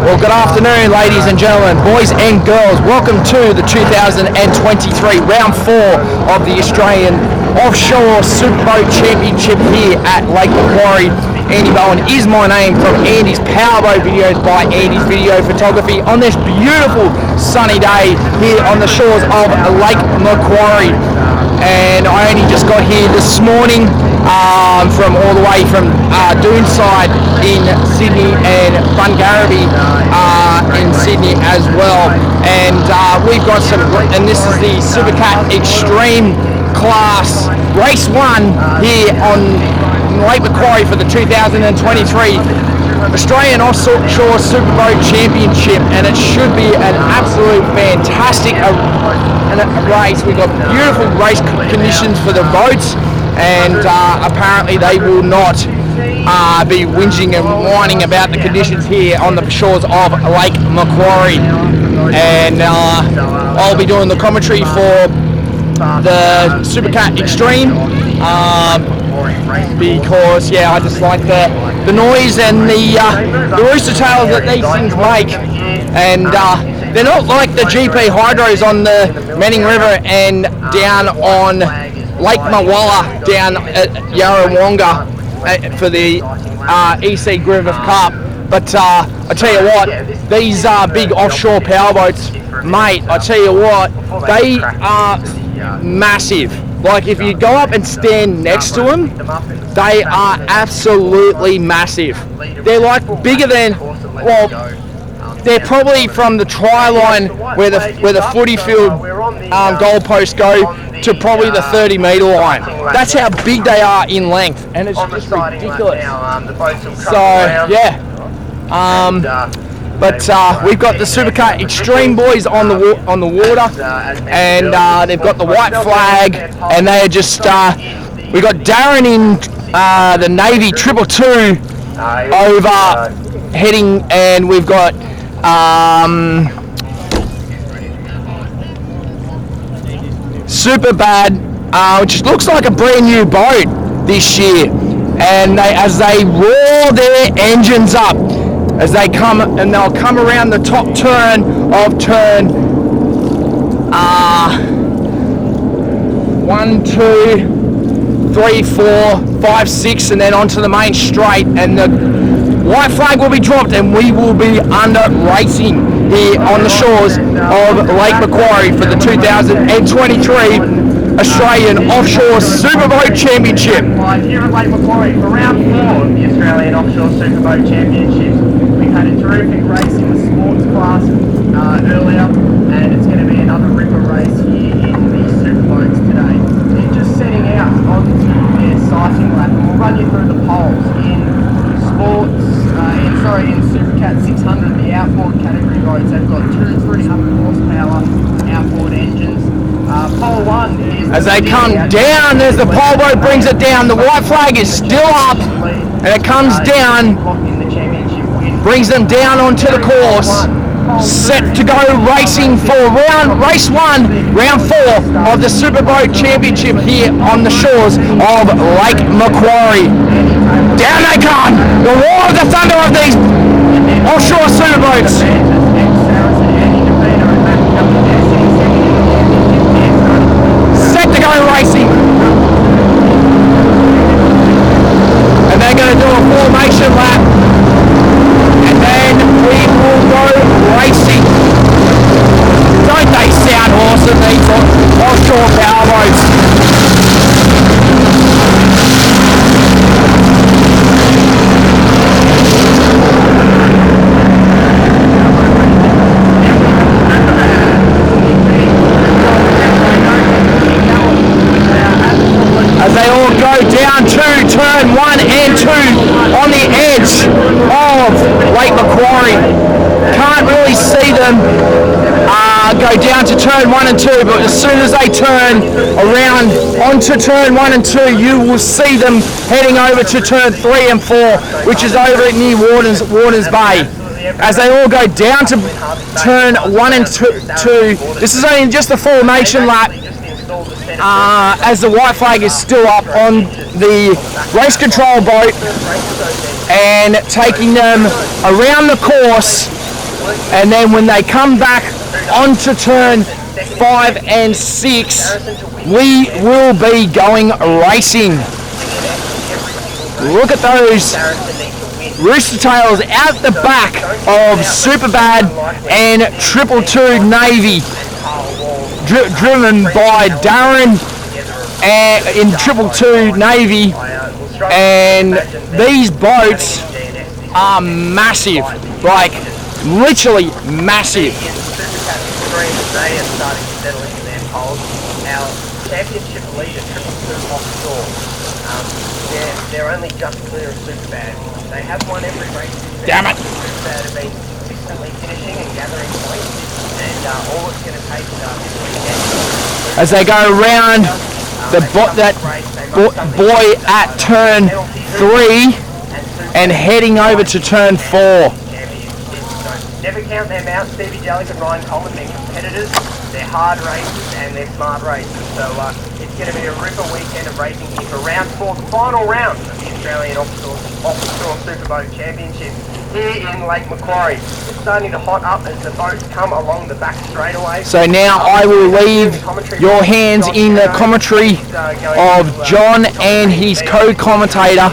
Well, good afternoon, ladies and gentlemen, boys and girls. Welcome to the 2023 Round 4 of the Australian Offshore Superboat Championship here at Lake Macquarie. Andy Bowen is my name from Andy's Powerboat Videos by Andy's Video Photography on this beautiful sunny day here on the shores of Lake Macquarie. And I only just got here this morning from all the way from Doonside in Sydney and Bungarraby in Sydney as well. And we've got some, and this is the Supercat Extreme Class Race 1 here on Lake Macquarie for the 2023 Australian Offshore Superboat Championship, and it should be an absolute fantastic race. We've got beautiful race conditions for the boats, and apparently they will not be whinging and whining about the conditions here on the shores of Lake Macquarie. And I'll be doing the commentary for the Supercat Extreme because I just like the noise and the rooster tails that these things make, and they're not like the GP hydros on the Manning River and down on Lake Mawala down at Yarrawonga for the EC Griffith Cup. But I tell you what, these big offshore powerboats, mate, I tell you what, they are massive. Like, if you go up and stand next to them, they are absolutely massive. They're like bigger than, well, they're probably from the try line where the footy field goalposts go to probably the 30-metre line. That's how big they are in length, and it's just ridiculous. So yeah. But we've got the Supercat Extreme boys on the water, and they've got the white flag, and they are just. We got Darren in the Navy 222 over heading, and we've got Super Bad, which looks like a brand new boat this year, and as they roar their engines up. As they come, and they'll come around the top turn of turn 1, 2, 3, 4, 5, 6, and then onto the main straight, and the white flag will be dropped, and we will be under racing here on the shores of Lake Macquarie for the 2023 Australian Offshore Superboat Championship. Here at Lake Macquarie for round 4 of the Australian Offshore Superboat Championships. We've had a terrific race in the sports class earlier, and it's going to be another ripper race here in the superboats today. They're just setting out onto their sighting lap, and we'll run you through the poles in in Supercat 600, the outboard category boats. They've got 2 300 horsepower outboard engines. Pole 1 is... As they come down, as the pole boat brings it down, the white flag is still up, and it comes down, brings them down onto the course, set to go racing for race 1, round 4 of the Superboat Championship here on the shores of Lake Macquarie. Down they come, the roar of the thunder of these offshore superboats. Set to go racing. And they're going to do a formation lap, and then we will go racing. Don't they sound awesome, these offshore powerboats? As they all go down to turn 1 and 2 on the edge of Lake Macquarie. Can't really see them go down to turn 1 and 2, but as soon as they turn around onto turn 1 and 2, you will see them heading over to turn 3 and 4, which is over near Warners Bay. As they all go down to turn 1 and 2, this is only just a formation lap, as the white flag is still up on the race control boat and taking them around the course And then when they come back onto turn 5 and 6, we will be going racing. Look at those rooster tails out the back of Superbad and 222 Navy, driven by Darren in 222 Navy, and these boats are massive, like literally massive. Our championship leader, 222 Offshore, they're only just clear of Superbad. They have won every race. Damn it! Superbad have been consistently finishing and gathering points, and all it's going to take this weekend. As they go around boy at turn 3 and heading over to turn 4. Never count them out. Stevie Jellick and Ryan Coleman, they're competitors. They're hard races and they're smart races. So it's going to be a ripper weekend of racing here for round 4, the final round of the Australian Offshore Superboat Championship here in Lake Macquarie. It's starting to hot up as the boats come along the back straightaway. So now I will leave your hands in the commentary of John and his co-commentator.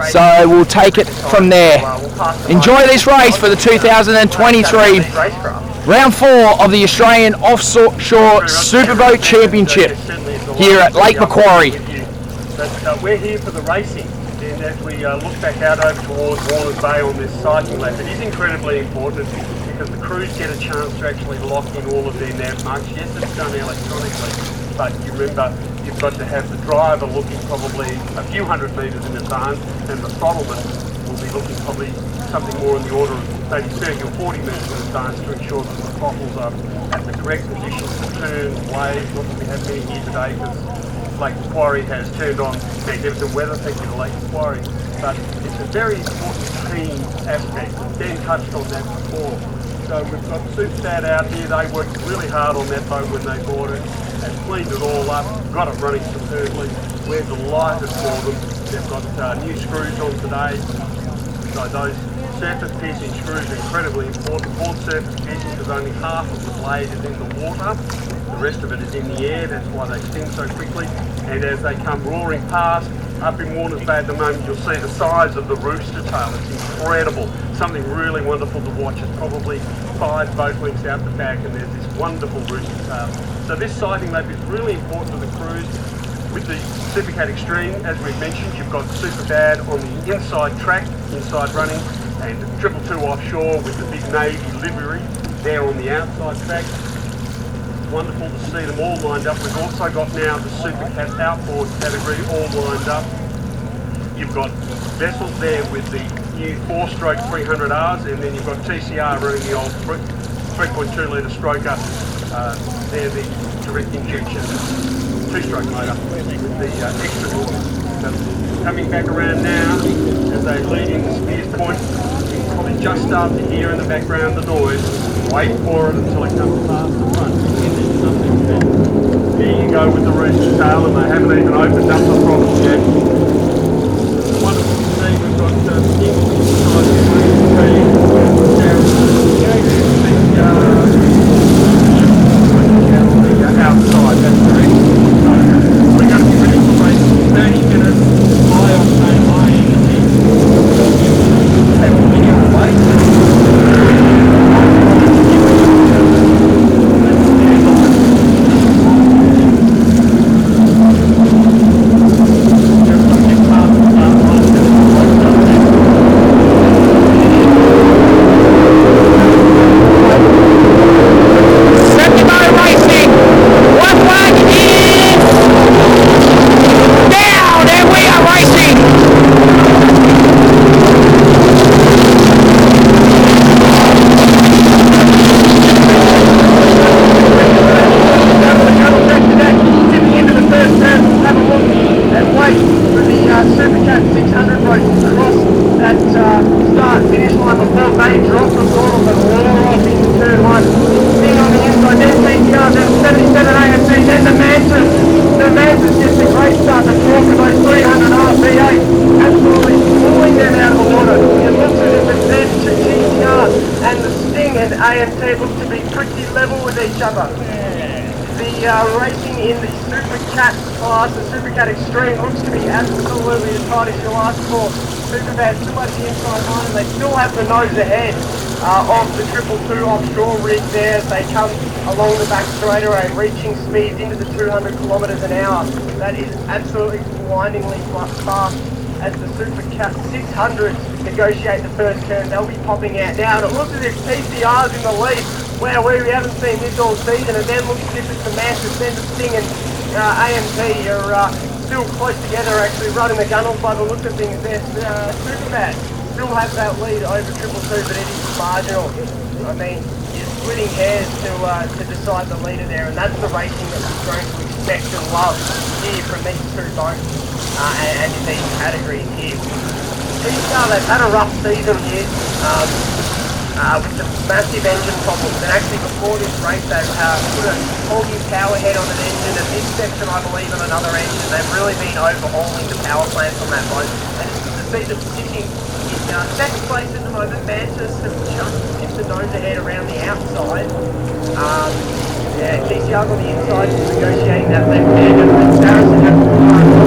So we'll take it from there. Enjoy this race for the 2023 round 4 of the Australian Offshore Superboat Championship here at Lake Macquarie. But we're here for the racing, and as we look back out over towards Warners Bay on this sighting lap, it is incredibly important because the crews get a chance to actually lock in all of their nav marks. Yes, it's done electronically, but you remember you've got to have the driver looking probably a few hundred metres in advance, and the throttleman will be looking probably something more in the order of maybe 30 or 40 metres in advance to ensure that the throttles are at the correct position to turn, waves. Not that we have many here today because Lake Macquarie has turned on magnificent weather, thank you to Lake Macquarie, but it's a very important team aspect. Dan touched on that before. So we've got Superstat out here. They worked really hard on that boat when they bought it and cleaned it all up, got it running superbly. We're delighted for them. They've got new screws on today. So those surface piercing screws are incredibly important. Board surface piercing because only half of the blade is in the water. The rest of it is in the air, that's why they sting so quickly. And as they come roaring past, up in Warners Bay at the moment, you'll see the size of the rooster tail. It's incredible. Something really wonderful to watch. It's probably 5 boat lengths out the back and there's this wonderful rooster tail. So this sighting lap is really important to the crews. With the Supercat Extreme, as we've mentioned, you've got Superbad on the inside track, inside running, and 222 Offshore with the big Navy livery there on the outside track. Wonderful to see them all lined up. We've also got now the Supercat outboard category all lined up. You've got vessels there with the new 4-stroke 300Rs, and then you've got TCR running the old 3.2 litre stroker. They're the direct injection 2-stroke motor with the extra water. So coming back around now as they lead in the spears point, you can probably just start to hear in the background the noise. Wait for it until it comes past the front. Here you go with the rooster tail, and they haven't even opened up the throttle yet. It's wonderful to see. We've got Nick inside the rooster tail. Outside, that's correct. So we're going to be ready for race 30 minutes, high octane, high energy. And we'll begin the race. AMT look to be pretty level with each other. The racing in the Super Cat class, the Super Cat Extreme, looks to be absolutely as tight as you'll ask for. Superbad still has the inside line and they still have the nose ahead of the 222 Offshore rig there as they come along the back straightaway, reaching speeds into the 200 kilometres an hour. That is absolutely blindingly fast as the Super Cat 600 negotiate the first turn. They'll be popping out now, and it looks as if PCR's in the lead. Wow, we haven't seen this all season, and then looks as if it's the Manchester Centre Sting and AMT are still close together, actually running the gunnels by the look of things there. Superbad still have that lead over 222, but it is marginal. I mean, you're splitting hairs to decide the leader there, and that's the racing that we're going to expect and love here from these two boats and in these categories here. They've had a rough season here with some massive engine problems, and actually before this race they've put a whole new power head on an engine, and this section I believe on another engine. They've really been overhauling the power plants on that boat, and it's good to see them sitting in second place at the moment. Manchester just tipped the nose ahead around the outside. Yeah, TCR on the inside negotiating that left hand, and Saracen had